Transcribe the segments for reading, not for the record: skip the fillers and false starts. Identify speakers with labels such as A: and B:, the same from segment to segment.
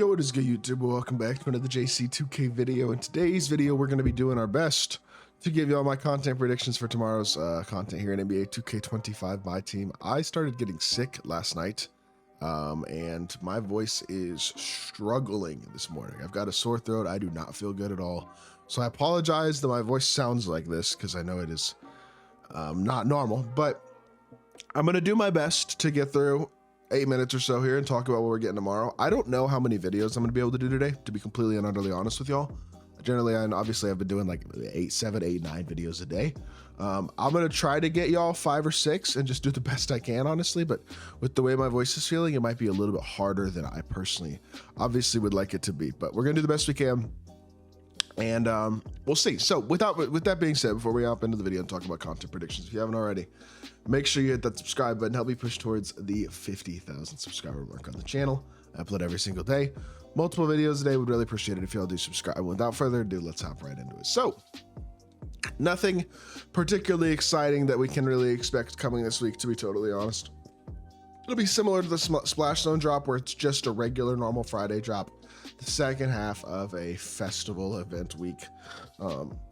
A: Yo, what is good, YouTube? Welcome back to another JC2K video. In today's video, we're going to be doing our best to give you all my content predictions for tomorrow's content here in NBA 2K25 MyTEAM. I started getting sick last night, and my voice is struggling this morning. I've got a sore throat. I do not feel good at all. So I apologize that my voice sounds like this because I know it is not normal, but I'm going to do my best to get through 8 minutes or so here and talk about what we're getting tomorrow. I don't know how many videos I'm going to be able to do today, to be completely and utterly honest with y'all. Generally, and obviously I've been doing like 7, 8, 9 videos a day. I'm going to try to get y'all 5 or 6 and just do the best I can, honestly. But with the way my voice is feeling, it might be a little bit harder than I personally obviously would like it to be. But we're going to do the best we can. And we'll see. So with that being said, before we hop into the video and talk about content predictions, if you haven't already, make sure you hit that subscribe button. Help me push towards the 50,000 subscriber mark on the channel. I upload every single day. Multiple videos a day. Would really appreciate it if y'all do subscribe. Without further ado, let's hop right into it. So nothing particularly exciting that we can really expect coming this week, to be totally honest. It'll be similar to the Splash Zone drop, where it's just a regular normal Friday drop, the second half of a festival event week.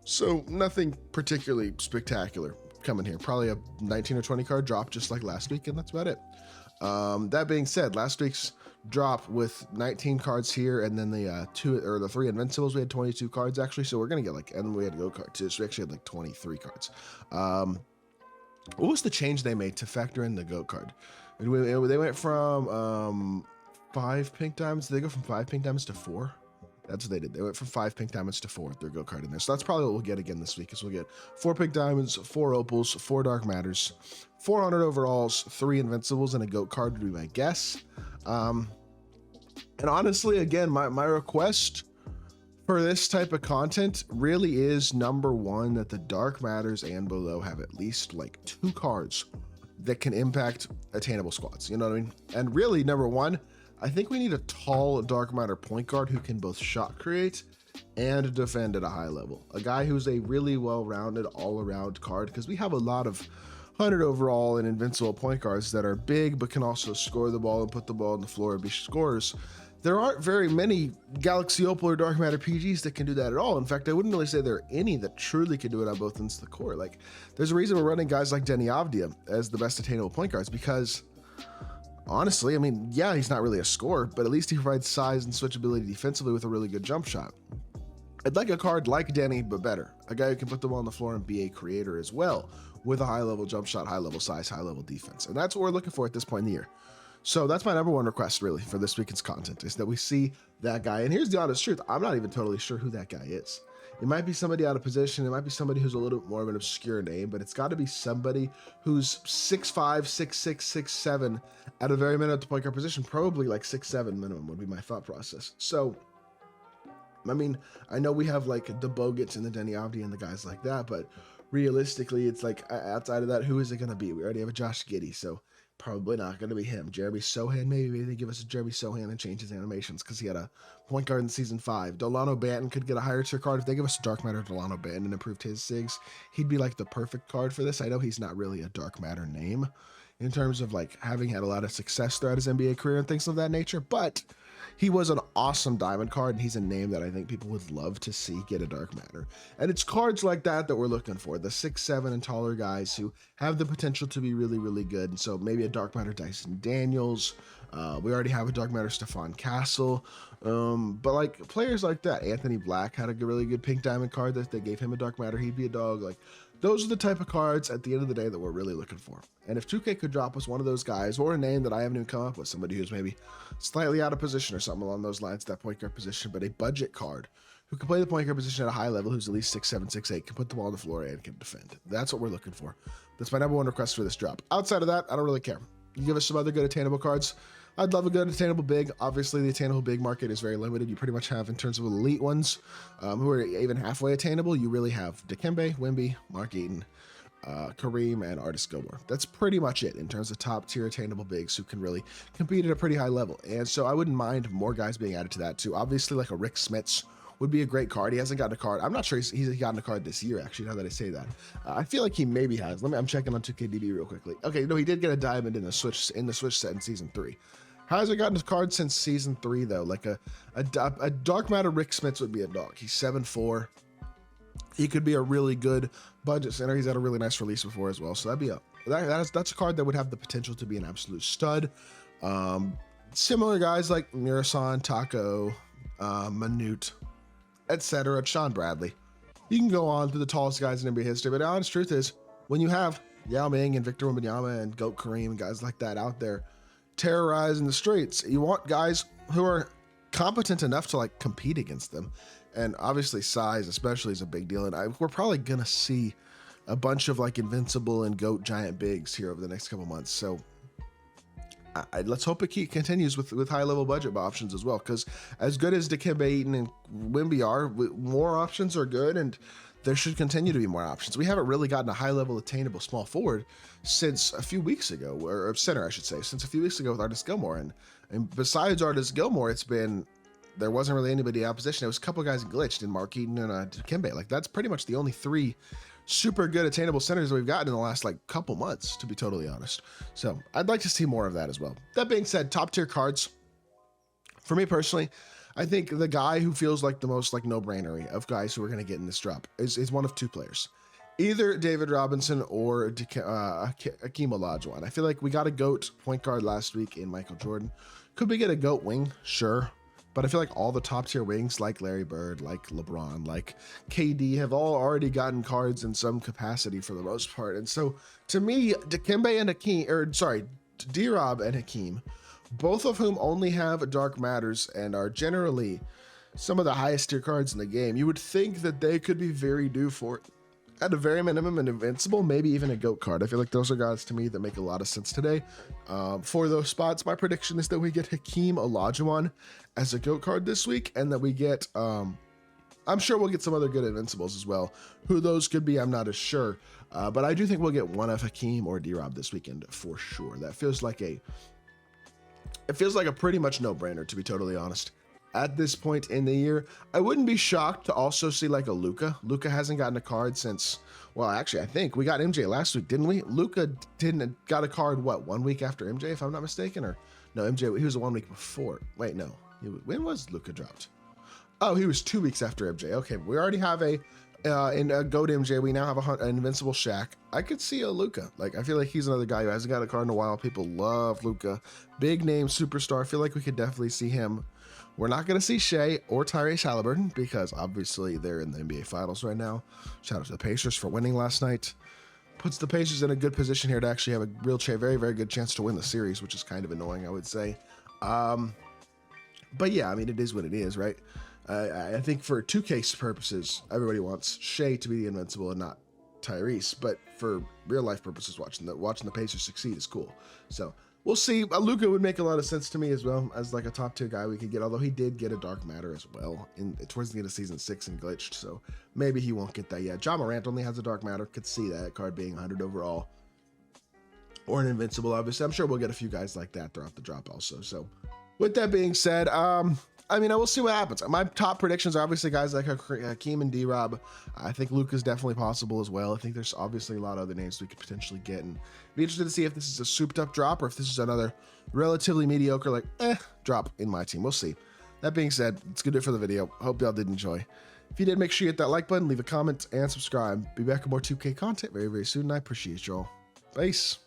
A: So nothing particularly spectacular coming here. Probably a 19 or 20 card drop just like last week, and that's about it. That being said, last week's drop with 19 cards here, and then the 3 invincibles, we had 22 cards actually. So we're gonna get like, and we had a go card too, so we actually had like 23 cards. What was the change they made to factor in the go card? They went from 5 pink diamonds. Did they go from 5 pink diamonds to 4? That's what they did. They went from 5 pink diamonds to 4 with their go card in there. So that's probably what we'll get again this week, is we'll get 4 pink diamonds, 4 opals, 4 dark matters, 400 overalls, 3 invincibles, and a goat card would be my guess. And honestly, again, my request for this type of content really is, number one, that the dark matters and below have at least like 2 cards that can impact attainable squads. You know what I mean? And really, number one, I think we need a tall dark matter point guard who can both shot create and defend at a high level. A guy who's a really well-rounded all-around card, because we have a lot of 100 overall and invincible point guards that are big but can also score the ball and put the ball on the floor and be scorers. There aren't very many Galaxy Opal or Dark Matter PGs that can do that at all. In fact, I wouldn't really say there are any that truly can do it on both ends of the court. Like, there's a reason we're running guys like TMRW'S as the best attainable point guards, because honestly, I mean, yeah, he's not really a scorer, but at least he provides size and switchability defensively with a really good jump shot. I'd like a card like Denny, but better. A guy who can put the ball on the floor and be a creator as well, with a high-level jump shot, high-level size, high-level defense. And that's what we're looking for at this point in the year. So that's my number one request, really, for this weekend's content, is that we see that guy. And here's the honest truth. I'm not even totally sure who that guy is. It might be somebody out of position. It might be somebody who's a little bit more of an obscure name, but it's got to be somebody who's 6'5", 6'6", 6'7", at a very minimum at the point guard position. Probably like 6'7" minimum would be my thought process. So, I mean, I know we have like the Bogats and the Denny Avdi and the guys like that, but realistically, it's like, outside of that, who is it going to be? We already have a Josh Giddey, so probably not going to be him. Jeremy Sohan, maybe they give us a Jeremy Sohan and change his animations because he had a point guard in season 5. Delano Banton could get a higher tier card. If they give us a dark matter Delano Banton and improved his SIGs, he'd be like the perfect card for this. I know he's not really a dark matter name in terms of like having had a lot of success throughout his NBA career and things of that nature, but he was an awesome diamond card, and he's a name that I think people would love to see get a dark matter. And it's cards like that that we're looking for, the 6'7" and taller guys who have the potential to be really, really good. And so maybe a dark matter Dyson Daniels. We already have a dark matter Stephon Castle. But like players like that, Anthony Black had a really good pink diamond card that they gave him a dark matter. He'd be a dog. Like, those are the type of cards at the end of the day that we're really looking for. And if 2K could drop us one of those guys, or a name that I haven't even come up with, somebody who's maybe slightly out of position or something along those lines, that point guard position, but a budget card who can play the point guard position at a high level, who's at least 6'7", 6'8", can put the ball on the floor and can defend. That's what we're looking for. That's my number one request for this drop. Outside of that, I don't really care. You give us some other good attainable cards. I'd love a good attainable big. Obviously, the attainable big market is very limited. You pretty much have, in terms of elite ones, who are even halfway attainable, you really have Dikembe, Wemby, Mark Eaton, Kareem, and Artis Gilmore. That's pretty much it in terms of top tier attainable bigs who can really compete at a pretty high level. And so I wouldn't mind more guys being added to that too. Obviously, like a Rick Smits would be a great card. He hasn't gotten a card. I'm not sure he's gotten a card this year, actually, now that I say that. I feel like he maybe has. I'm checking on 2KDB real quickly. Okay, no, he did get a diamond in the Switch set in season 3. Hasn't gotten his card since season 3 though. Like a dark matter Rick Smits would be a dog. He's 7'4". He could be a really good budget center. He's had a really nice release before as well. So that'd be that's a card that would have the potential to be an absolute stud. Similar guys like Murasan, Taco, Manute, etc. Sean Bradley. You can go on to the tallest guys in NBA history, but the honest truth is, when you have Yao Ming and Victor Wembanyama and Goat Kareem and guys like that out there terrorizing the streets, you want guys who are competent enough to like compete against them. And obviously size especially is a big deal. And we're probably going to see a bunch of like invincible and GOAT giant bigs here over the next couple months. So let's hope it continues with high level budget options as well. Because as good as Dikembe, Eaton, and Wemby are, more options are good. And there should continue to be more options. We haven't really gotten a high level attainable small forward since a few weeks ago, or center, I should say, since a few weeks ago with Artis Gilmore. And besides Artis Gilmore, there wasn't really anybody opposition. It was a couple guys glitched in Mark Eaton and Dikembe. Like that's pretty much the only 3 super good attainable centers that we've gotten in the last like couple months, to be totally honest. So I'd like to see more of that as well. That being said, top tier cards, for me personally, I think the guy who feels like the most like no-brainery of guys who are going to get in this drop is one of 2 players. Either David Robinson or Hakeem Olajuwon. I feel like we got a GOAT point guard last week in Michael Jordan. Could we get a GOAT wing? Sure. But I feel like all the top tier wings like Larry Bird, like LeBron, like KD have all already gotten cards in some capacity for the most part. And so to me, Dikembe and D-Rob and Hakeem, both of whom only have Dark Matters and are generally some of the highest tier cards in the game, you would think that they could be very due for, at a very minimum, an invincible, maybe even a GOAT card. I feel like those are guys to me that make a lot of sense today. For those spots, my prediction is that we get Hakeem Olajuwon as a GOAT card this week, and that we get, I'm sure we'll get some other good invincibles as well. Who those could be, I'm not as sure. But I do think we'll get one of Hakeem or D-Rob this weekend for sure. That feels like it feels like a pretty much no-brainer, to be totally honest. At this point in the year, I wouldn't be shocked to also see like a Luka. Luka hasn't gotten a card since, well, actually, I think we got MJ last week, didn't we? Luka got a card, what, 1 week after MJ, if I'm not mistaken? Or no, MJ, he was 1 week before. Wait, no. When was Luka dropped? Oh, he was 2 weeks after MJ. Okay, we already have in a GOAT MJ, we now have an invincible Shaq. I could see a Luka. Like, I feel like he's another guy who hasn't got a card in a while. People love Luka. Big name superstar. I feel like we could definitely see him. We're not going to see Shea or Tyrese Halliburton because obviously they're in the NBA Finals right now. Shout out to the Pacers for winning last night. Puts the Pacers in a good position here to actually have a real very, very good chance to win the series, which is kind of annoying, I would say. But yeah, I mean, it is what it is, right? I think for 2K purposes, everybody wants Shea to be the invincible and not Tyrese. But for real life purposes, watching the Pacers succeed is cool. So we'll see. Luka would make a lot of sense to me as well as like a top tier guy we could get, although he did get a Dark Matter as well towards the end of season 6 and glitched, so maybe he won't get that yet. Ja Morant only has a Dark Matter. Could see that card being 100 overall or an invincible, obviously. I'm sure we'll get a few guys like that throughout the drop also. So with that being said, I mean, I will see what happens. My top predictions are obviously guys like Hakeem and D-Rob. I think Luka's definitely possible as well. I think there's obviously a lot of other names we could potentially get, and be interested to see if this is a souped up drop or if this is another relatively mediocre, like, drop in my team. We'll see. That being said, it's good for the video. Hope y'all did enjoy. If you did, make sure you hit that like button, leave a comment, and subscribe. Be back with more 2K content very, very soon, and I appreciate y'all. Peace.